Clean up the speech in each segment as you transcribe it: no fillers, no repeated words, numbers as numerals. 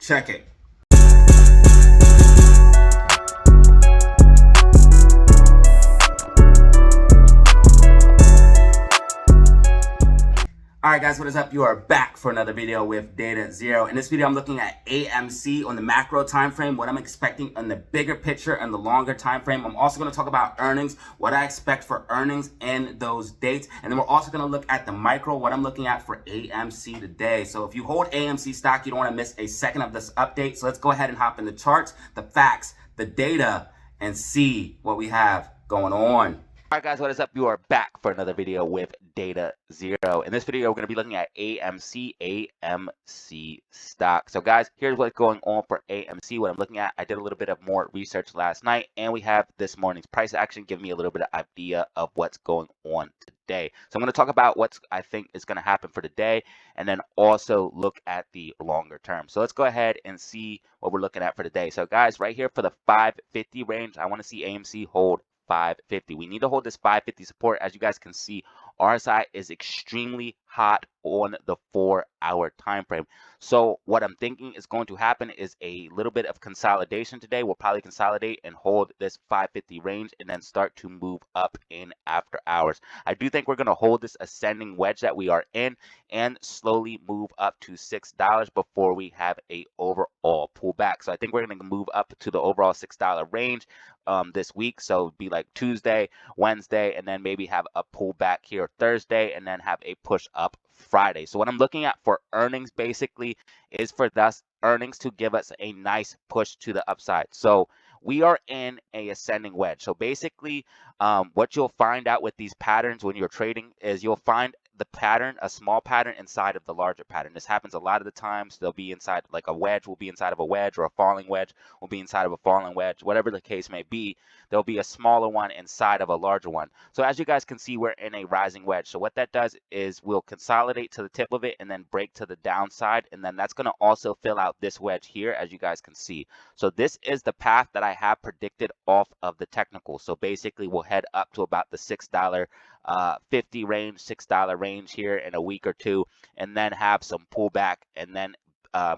Check it. Alright guys, what is up? You are back for another video with Data Zero. In this video, I'm looking at AMC on the macro time frame, what I'm expecting on the bigger picture and the longer time frame. I'm also going to talk about earnings, what I expect for earnings in those dates. And then we're also going to look at the micro, what I'm looking at for AMC today. So if you hold AMC stock, you don't want to miss a second of this update. So let's go ahead and hop in the charts, the facts, the data, and see what we have going on. Alright guys, what is up? You are back for another video with Data Zero. In this video, we're going to be looking at AMC stock. So guys, here's what's going on for AMC. What I'm looking at, I did a little bit of more research last night, and we have this morning's price action giving me a little bit of idea of what's going on today. So I'm going to talk about what I think is going to happen for today, and then also look at the longer term. So let's go ahead and see what we're looking at for today. So guys, right here for the 550 range, I want to see AMC hold 550. We need to hold this 550 support. As you guys can see, RSI is extremely hot on the 4-hour time frame. So what I'm thinking is going to happen is a little bit of consolidation today. We'll probably consolidate and hold this 550 range and then start to move up in after hours. I do think we're going to hold this ascending wedge that we are in and slowly move up to $6 before we have a overall pullback. So I think we're going to move up to the overall $6 range this week. So it'd be like Tuesday, Wednesday, and then maybe have a pullback here Thursday, and then have a push up Friday. So what I'm looking at for earnings basically is for thus earnings to give us a nice push to the upside. So we are in a ascending wedge. So basically what you'll find out with these patterns when you're trading is you'll find the pattern, a small pattern inside of the larger pattern. This happens a lot of the times. They'll be inside, like a wedge will be inside of a wedge, or a falling wedge will be inside of a falling wedge. Whatever the case may be, there'll be a smaller one inside of a larger one. So as you guys can see, we're in a rising wedge. So what that does is we'll consolidate to the tip of it and then break to the downside. And then that's going to also fill out this wedge here, as you guys can see. So this is the path that I have predicted off of the technical. So basically we'll head up to about the $6.50 range, $6 range here in a week or two, and then have some pullback and then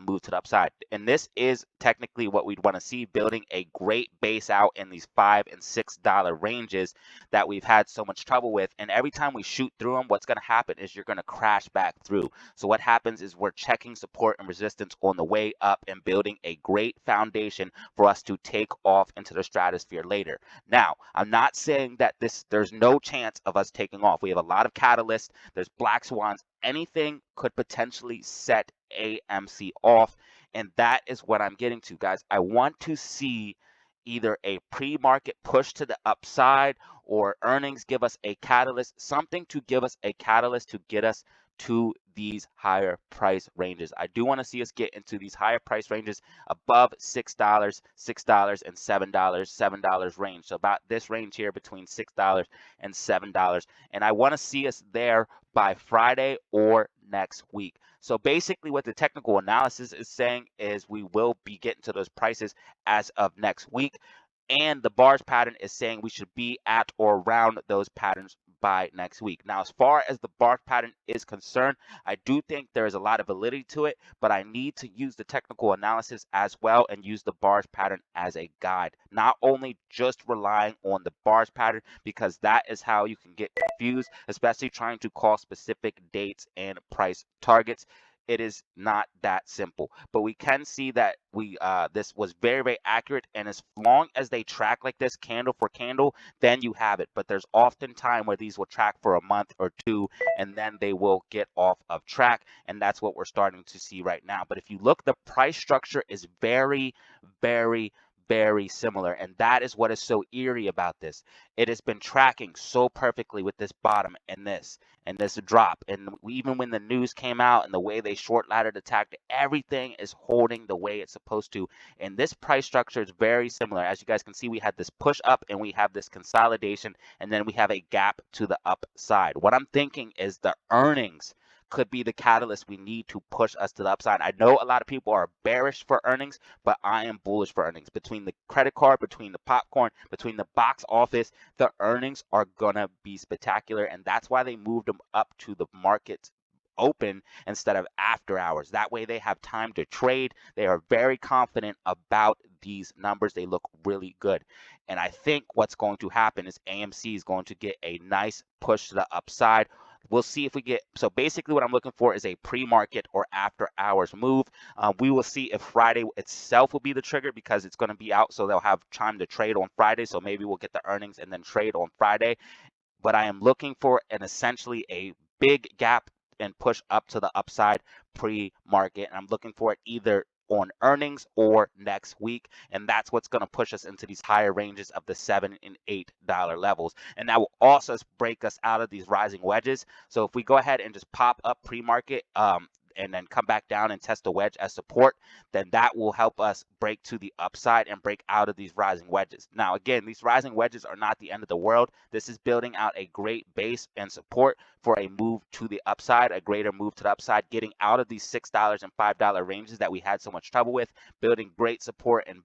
move to the upside. And this is technically what we'd want to see, building a great base out in these $5 and $6 ranges that we've had so much trouble with. And every time we shoot through them, what's going to happen is you're going to crash back through. So what happens is we're checking support and resistance on the way up and building a great foundation for us to take off into the stratosphere later. Now, I'm not saying that there's no chance of us taking off. We have a lot of catalysts. There's black swans. Anything could potentially set AMC off, and that is what I'm getting to, guys. I want to see either a pre-market push to the upside or earnings give us a catalyst, something to give us a catalyst to get us to these higher price ranges. I do want to see us get into these higher price ranges above $6, $6 and $7 range. So about this range here between $6 and $7. And I want to see us there by Friday or next week. So basically what the technical analysis is saying is we will be getting to those prices as of next week. And the bars pattern is saying we should be at or around those patterns by next week. Now, as far as the bar pattern is concerned, I do think there is a lot of validity to it, but I need to use the technical analysis as well and use the bars pattern as a guide. Not only just relying on the bars pattern, because that is how you can get confused, especially trying to call specific dates and price targets. It is not that simple, but we can see that this was very, very accurate. And as long as they track like this, candle for candle, then you have it. But there's often time where these will track for a month or two, and then they will get off of track. And that's what we're starting to see right now. But if you look, the price structure is very, very, very similar, and that is what is so eerie about this. It has been tracking so perfectly with this bottom and this drop, and even when the news came out and the way they short laddered attacked, everything is holding the way it's supposed to. And this price structure is very similar. As you guys can see, we had this push up and we have this consolidation, and then we have a gap to the upside. What I'm thinking is the earnings could be the catalyst we need to push us to the upside. I know a lot of people are bearish for earnings, but I am bullish for earnings. Between the credit card, between the popcorn, between the box office, the earnings are gonna be spectacular, and that's why they moved them up to the markets open instead of after hours. That way they have time to trade. They are very confident about these numbers. They look really good. And I think what's going to happen is AMC is going to get a nice push to the upside. We'll see if we get, so basically what I'm looking for is a pre-market or after hours move. We will see if Friday itself will be the trigger because it's going to be out, so they'll have time to trade on Friday. So maybe we'll get the earnings and then trade on Friday. But I am looking for an essentially a big gap and push up to the upside pre-market. And I'm looking for it either on earnings or next week, and that's what's going to push us into these higher ranges of the $7 and $8 levels, and that will also break us out of these rising wedges. So if we go ahead and just pop up pre-market and then come back down and test the wedge as support, then that will help us break to the upside and break out of these rising wedges. Now, again, these rising wedges are not the end of the world. This is building out a great base and support for a move to the upside, a greater move to the upside, getting out of these $6 and $5 ranges that we had so much trouble with, building great support and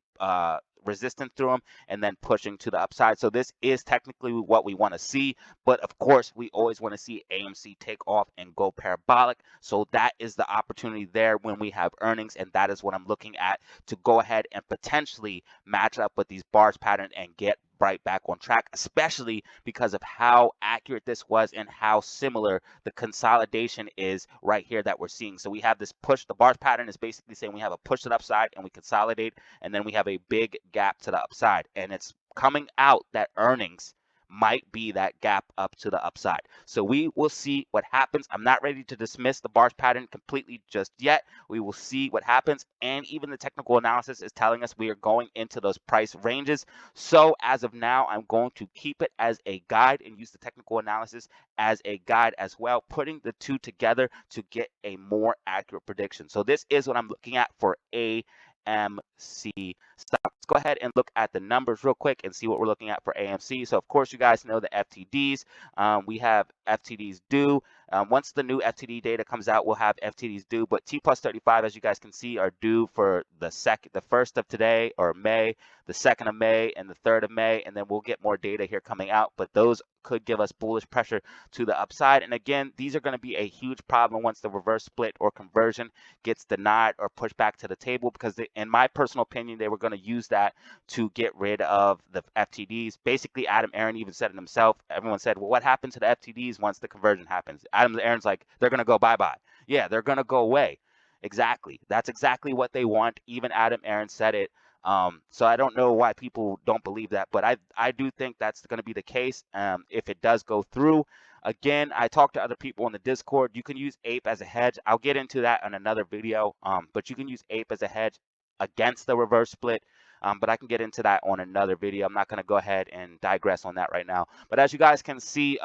resistance through them, and then pushing to the upside. So this is technically what we want to see, but of course we always want to see AMC take off and go parabolic. So that is the opportunity there when we have earnings, and that is what I'm looking at to go ahead and potentially match up with these bars pattern and get right back on track, especially because of how accurate this was and how similar the consolidation is right here that we're seeing. So we have this push. The bars pattern is basically saying we have a push to the upside and we consolidate, and then we have a big gap to the upside, and it's coming out that earnings might be that gap up to the upside. So we will see what happens. I'm not ready to dismiss the bars pattern completely just yet. We will see what happens, and even the technical analysis is telling us we are going into those price ranges. So as of now, I'm going to keep it as a guide and use the technical analysis as a guide as well, putting the two together to get a more accurate prediction. So this is what I'm looking at for AMC stock. Let's go ahead and look at the numbers real quick and see what we're looking at for AMC. So of course you guys know the FTDs. We have FTDs due. Once the new FTD data comes out, we'll have FTDs due, but T plus 35, as you guys can see, are due for the 1st of today, or May, the 2nd of May, and the 3rd of May, and then we'll get more data here coming out, but those could give us bullish pressure to the upside. And again, these are going to be a huge problem once the reverse split or conversion gets denied or pushed back to the table, because in my personal opinion, they were going to use that to get rid of the FTDs. Basically, Adam Aaron even said it himself. Everyone said, well, what happened to the FTDs once the conversion happens? Adam Aaron's like, they're going to go bye-bye. Yeah, they're going to go away. Exactly. That's exactly what they want. Even Adam Aaron said it. So I don't know why people don't believe that, but I do think that's going to be the case if it does go through. Again, I talked to other people on the Discord. You can use APE as a hedge. I'll get into that in another video, but you can use APE as a hedge against the reverse split. But I can get into that on another video. I'm not going to go ahead and digress on that right now. But as you guys can see,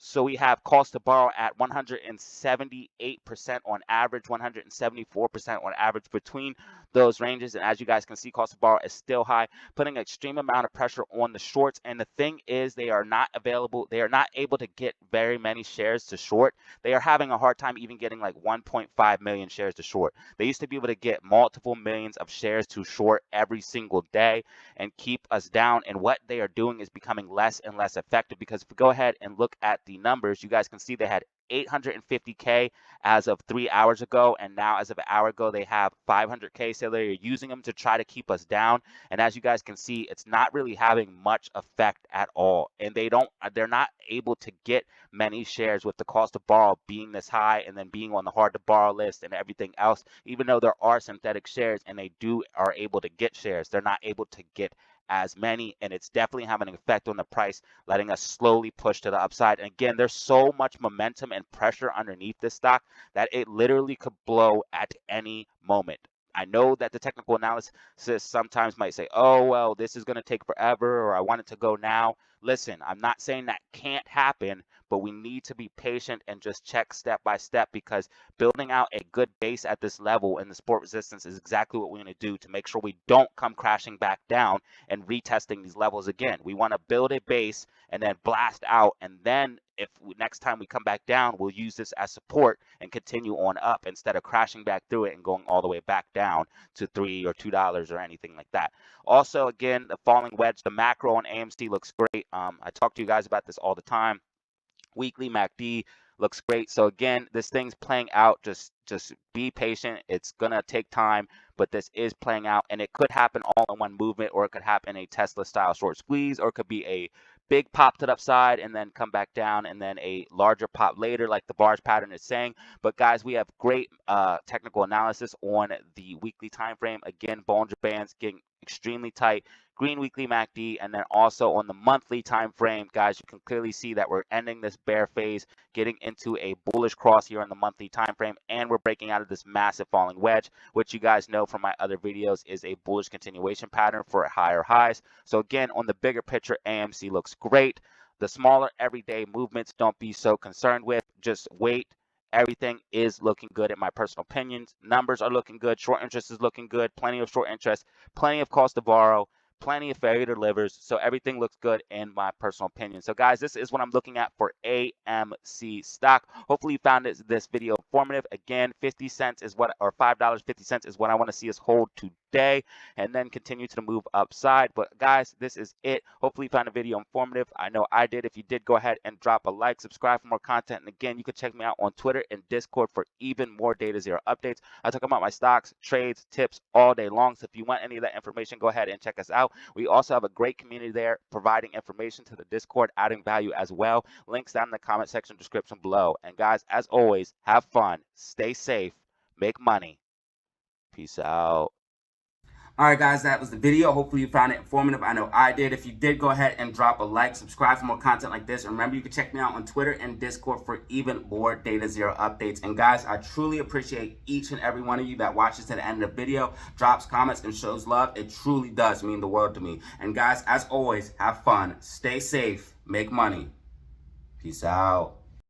so we have cost to borrow at 178% on average, 174% on average between those ranges. And as you guys can see, cost to borrow is still high, putting an extreme amount of pressure on the shorts. And the thing is, they are not available. They are not able to get very many shares to short. They are having a hard time even getting like 1.5 million shares to short. They used to be able to get multiple millions of shares to short every single day and keep us down. And what they are doing is becoming less and less effective, because if we go ahead and look at the numbers, you guys can see they had 850K as of 3 hours ago, and now as of an hour ago they have 500K. So they're using them to try to keep us down, and as you guys can see, it's not really having much effect at all, and they're not able to get many shares with the cost of borrow being this high and then being on the hard to borrow list and everything else. Even though there are synthetic shares and they are able to get shares, they're not able to get as many, and it's definitely having an effect on the price, letting us slowly push to the upside. And again, there's so much momentum and pressure underneath this stock that it literally could blow at any moment. I know that the technical analysis sometimes might say, oh, well, this is going to take forever, or I want it to go now. Listen, I'm not saying that can't happen, but we need to be patient and just check step by step, because building out a good base at this level and the support resistance is exactly what we're going to do to make sure we don't come crashing back down and retesting these levels again. We want to build a base and then blast out, and then next time we come back down, we'll use this as support and continue on up instead of crashing back through it and going all the way back down to $3 or $2 or anything like that. Also, again, the falling wedge, the macro on AMC looks great. I talk to you guys about this all the time. Weekly MACD looks great. So again, this thing's playing out. Just be patient. It's gonna take time, but this is playing out, and it could happen all in one movement, or it could happen a Tesla style short squeeze, or it could be a big pop to the upside and then come back down, and then a larger pop later, like the bars pattern is saying. But guys, we have great technical analysis on the weekly time frame. Again, Bollinger Bands getting extremely tight, green weekly MACD, and then also on the monthly time frame, guys, you can clearly see that we're ending this bear phase, getting into a bullish cross here on the monthly time frame, and we're breaking out of this massive falling wedge, which you guys know from my other videos is a bullish continuation pattern for higher highs. So again, on the bigger picture, AMC looks great. The smaller everyday movements, don't be so concerned with. Just wait. Everything is looking good in my personal opinions. Numbers are looking good. Short interest is looking good. Plenty of short interest, plenty of cost to borrow, plenty of failure delivers. So everything looks good in my personal opinion. So guys, this is what I'm looking at for AMC stock. Hopefully you found this video informative. Again, 50 cents is what, or $5.50 is what I want to see us hold today, and then continue to move upside. But guys, this is it. Hopefully you found the video informative. I know I did. If you did, go ahead and drop a like, subscribe for more content. And again, you can check me out on Twitter and Discord for even more Data Zero updates. I talk about my stocks, trades, tips all day long. So if you want any of that information, go ahead and check us out. We also have a great community there providing information to the Discord, adding value as well. Links down in the comment section description below. And guys, as always, have fun, stay safe, make money. Peace out. All right, guys, that was the video. Hopefully you found it informative. I know I did. If you did, go ahead and drop a like, subscribe for more content like this. And remember, you can check me out on Twitter and Discord for even more Data Zero updates. And guys, I truly appreciate each and every one of you that watches to the end of the video, drops comments, and shows love. It truly does mean the world to me. And guys, as always, have fun, stay safe, make money. Peace out.